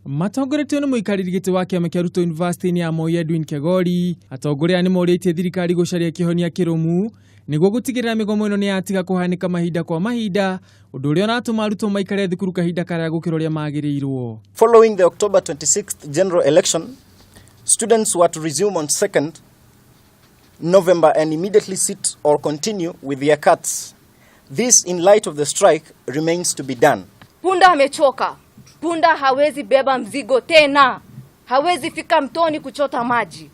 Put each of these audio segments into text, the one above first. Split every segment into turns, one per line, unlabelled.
Matongoretio nĩ mũikarĩri gĩtĩ wa kĩama kĩa Ruto University ya Moi Edwin Kegori, atongoria nĩ morĩtie thirikari gũcaria kĩhonia kĩrũmu nĩguo gũtigĩrĩra mĩgomo ĩno nĩ yatiga kũhanĩka mahinda kwa mahinda, ũndũ ũrĩa ũratũma arutwo maikare thukuru kahinda karĩa gũkĩra ũrĩa magĩrĩirwo.
Following the October 26th general election, students were to resume on 2nd November and immediately sit or continue with their cuts. This, in light of the strike, remains to be done.
Punda amechoka. Punda hawezi beba mzigo tena. Hawezi fika mtoni kuchota maji.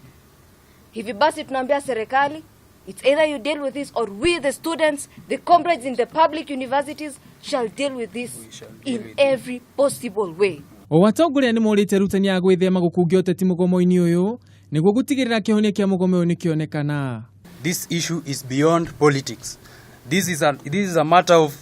Hivi basi tunaambia serikali, it's either you deal with this or we the students, the comrades in the public universities shall deal with this in every possible way.
Watongoria nĩ morĩtie arutani a gwĩthema gũkũngia ũteti mũgomo-inĩ ũyũ nĩguo gũtigĩrĩra kĩhonia kĩa mũgomo ũyũ nĩ kĩonekana.
This issue is beyond politics. This is a matter of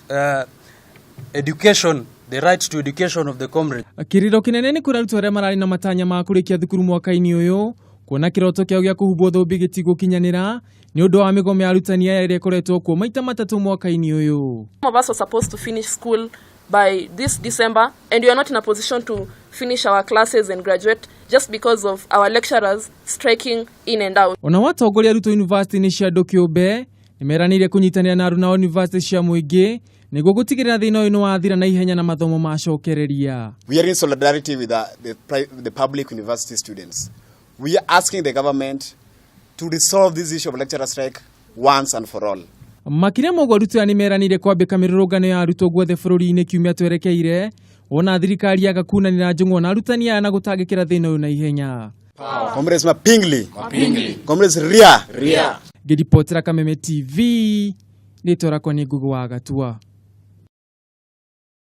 education, the right to education of the comrade.
Kĩrĩro kĩnene nĩ kũrĩ arutwo arĩa mararĩ na matanya ma kũrĩkia thukuru mwaka-inĩ ũyũ, kuona kĩroto kĩao gĩa kũhumbwo thũmbĩ gĩtigũkinyanĩra nĩ ũndũ wa mĩgomo ya arutani aya ĩrĩa ĩkoretwo kuo maita matatũ mwaka-inĩ ũyũ.
Some of us were supposed to finish school by this December and we are not in a position to finish our classes and graduate just because of our lecturers striking in and out.
Ona watongoria Ruto University nĩ cia andũ kĩũmbe nĩ meranĩire kũnyitanĩra na aruna university cia mũingĩ nĩguo gũtigĩrĩra thĩna ũyũ nĩ wathira na ihenya na mathomo macokereria.
We are in solidarity with the public university students. We are asking the government to resolve this issue of lecturer strike once and for all.
Makĩria moguo arutwo nĩ meranĩire kwambĩka mĩrũrũngano ya arutwo guothe bũrũri-inĩ kiumia twerekeire, ona thirikari yaga kunanĩra njũng'wa na arutani aya na gũtangĩkĩra thĩna ũyũ na ihenya.
Comrades Mapingli. Comrades Ria.
Ngĩripotera Kameme TV, nĩ tũrakwa nĩ Ngugi wa Gatua.